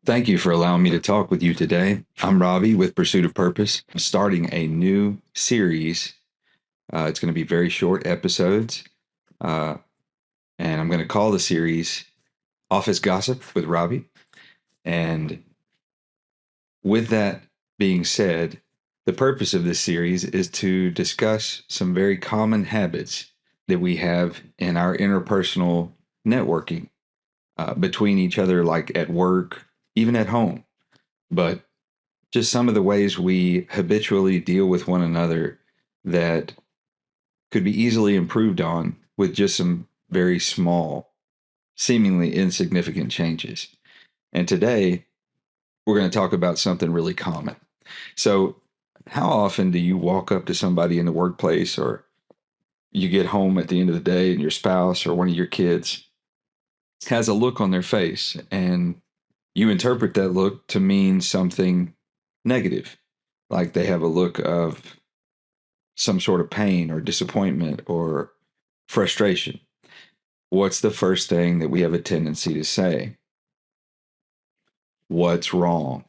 Thank you for allowing me to talk with you today. I'm Robbie with Pursuit of Purpose. I'm starting a new series. It's going to be very short episodes, uh, and I'm going to call the series Office Gossip with Robbie. And with that being said, the purpose of this series is to discuss some very common habits that we have in our interpersonal networking between each other, like at work, even at home. But just some of the ways we habitually deal with one another that could be easily improved on with just some very small, seemingly insignificant changes. And today, we're going to talk about something really common. So, how often do you walk up to somebody in the workplace, or you get home at the end of the day and your spouse or one of your kids has a look on their face and you interpret that look to mean something negative? Like they have a look of some sort of pain or disappointment or frustration. What's the first thing that we have a tendency to say? What's wrong?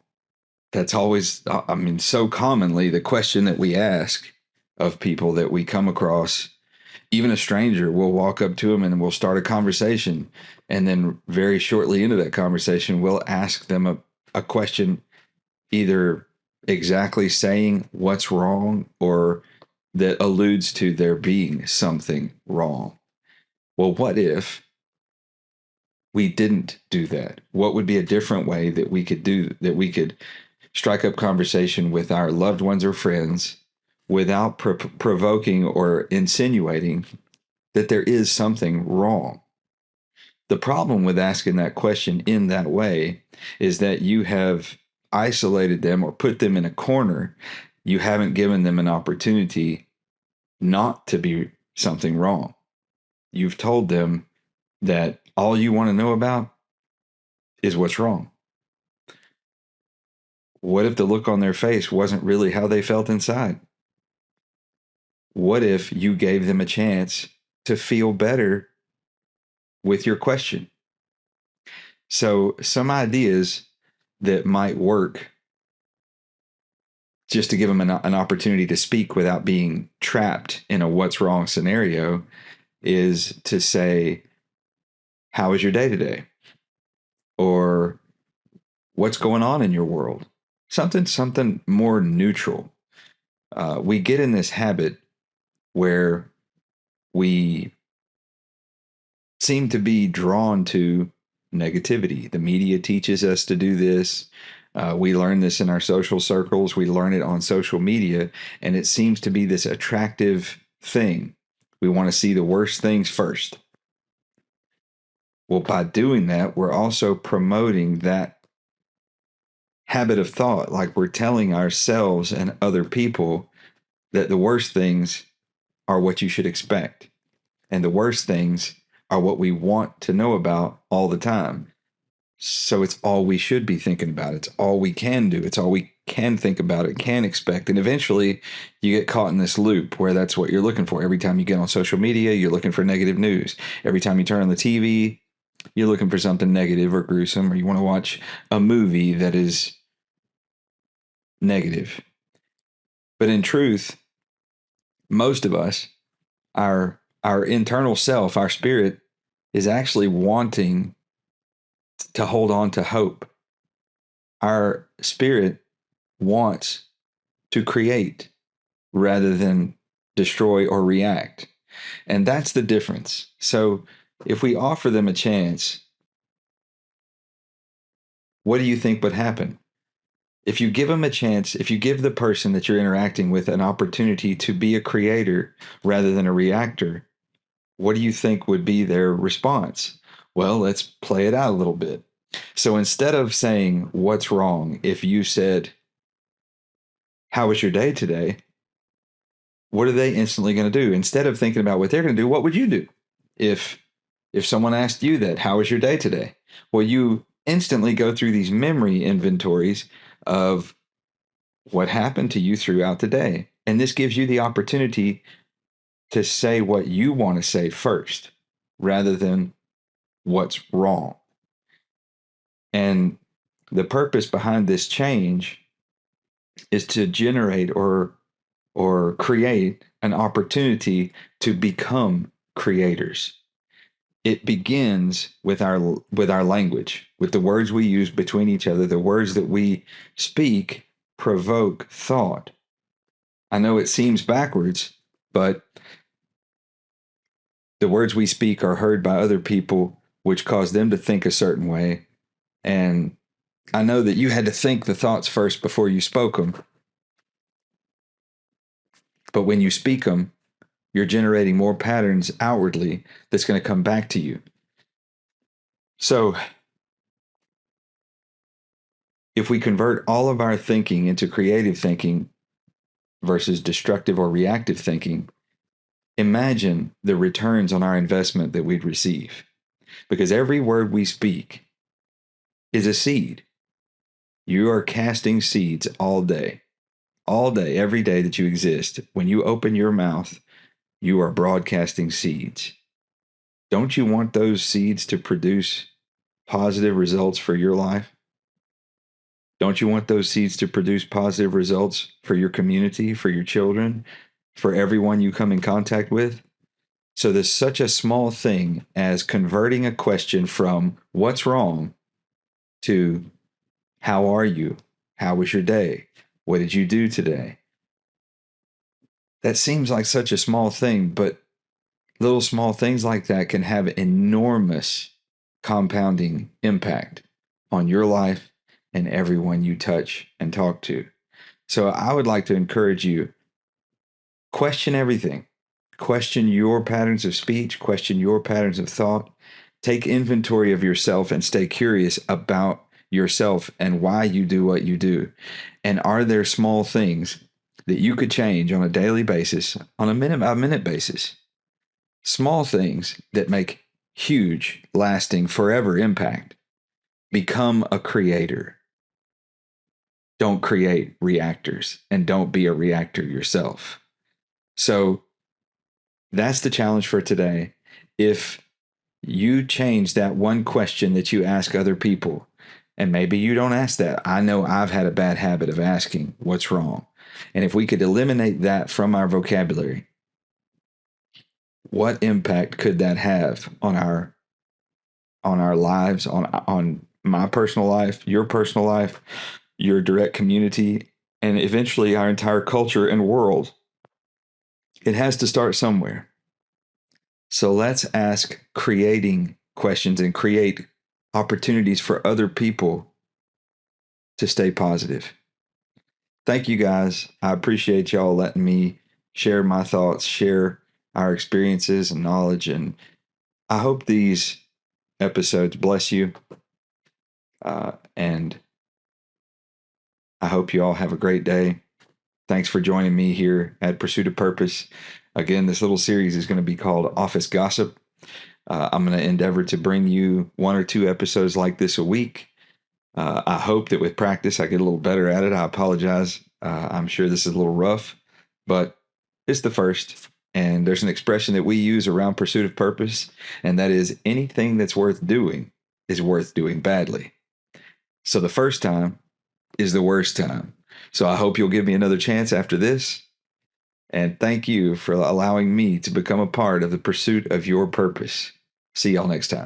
That's always, I mean, so commonly the question that we ask of people that we come across. Even a stranger, we'll walk up to them and we'll start a conversation. And then very shortly into that conversation, we'll ask them a question, either exactly saying what's wrong or that alludes to there being something wrong. Well, what if we didn't do that? What would be a different way that we could do that? We could strike up conversation with our loved ones or friends without provoking or insinuating that there is something wrong. The problem with asking that question in that way is that you have isolated them or put them in a corner. You haven't given them an opportunity not to be something wrong. You've told them that all you want to know about is what's wrong. What if the look on their face wasn't really how they felt inside? What if you gave them a chance to feel better with your question? So, some ideas that might work just to give them an opportunity to speak without being trapped in a what's wrong scenario is to say, how was your day today? Or what's going on in your world? Something more neutral. We get in this habit where we seem to be drawn to negativity. The media teaches us to do this. We learn this in our social circles. We learn it on social media, and it seems to be this attractive thing. We want to see the worst things first. Well, by doing that, we're also promoting that habit of thought, like we're telling ourselves and other people that the worst things are what you should expect. And the worst things are what we want to know about all the time. So it's all we should be thinking about. It's all we can do. It's all we can think about it, can expect. And eventually you get caught in this loop where that's what you're looking for. Every time you get on social media, you're looking for negative news. Every time you turn on the TV, you're looking for something negative or gruesome, or you want to watch a movie that is negative. But in truth, most of us, our internal self, our spirit, is actually wanting to hold on to hope. Our spirit wants to create rather than destroy or react. And that's the difference. So if we offer them a chance, what do you think would happen? If you give them a chance, if you give the person that you're interacting with an opportunity to be a creator rather than a reactor, what do you think would be their response? Well, let's play it out a little bit. So instead of saying, what's wrong? If you said, how was your day today? What are they instantly going to do? Instead of thinking about what they're going to do, what would you do? If if someone asked you that, how was your day today? Well, you instantly go through these memory inventories of what happened to you throughout the day. And this gives you the opportunity to say what you want to say first rather than what's wrong. And the purpose behind this change is to generate or create an opportunity to become creators. It begins with our language, with the words we use between each other. The words that we speak provoke thought. I know it seems backwards, but the words we speak are heard by other people, which cause them to think a certain way. And I know that you had to think the thoughts first before you spoke them. But when you speak them, you're generating more patterns outwardly that's going to come back to you. So if we convert all of our thinking into creative thinking versus destructive or reactive thinking, imagine the returns on our investment that we'd receive. Because every word we speak is a seed. You are casting seeds all day, every day that you exist. When you open your mouth, you are broadcasting seeds. Don't you want those seeds to produce positive results for your life? Don't you want those seeds to produce positive results for your community, for your children, for everyone you come in contact with? So there's such a small thing as converting a question from what's wrong to how are you? How was your day? What did you do today? That seems like such a small thing, but little small things like that can have enormous compounding impact on your life and everyone you touch and talk to. So I would like to encourage you, question everything. Question your patterns of speech, question your patterns of thought. Take inventory of yourself and stay curious about yourself and why you do what you do. And are there small things that you could change on a daily basis, on a minute basis? Small things that make huge, lasting, forever impact. Become a creator. Don't create reactors, and don't be a reactor yourself. So that's the challenge for today. If you change that one question that you ask other people, and maybe you don't ask that. I know I've had a bad habit of asking what's wrong. And if we could eliminate that from our vocabulary, what impact could that have on our lives, on my personal life, your personal life, your direct community, and eventually our entire culture and world? It has to start somewhere. So let's ask creating questions and create opportunities for other people to stay positive. Thank you guys. I appreciate y'all letting me share my thoughts, share our experiences and knowledge. And I hope these episodes bless you. And I hope you all have a great day. Thanks for joining me here at Pursuit of Purpose. Again, this little series is going to be called Office Gossip. I'm going to endeavor to bring you 1 or 2 episodes like this a week. I hope that with practice, I get a little better at it. I apologize. I'm sure this is a little rough, but it's the first. And there's an expression that we use around Pursuit of Purpose, and that is anything that's worth doing is worth doing badly. So the first time is the worst time. So I hope you'll give me another chance after this. And thank you for allowing me to become a part of the pursuit of your purpose. See y'all next time.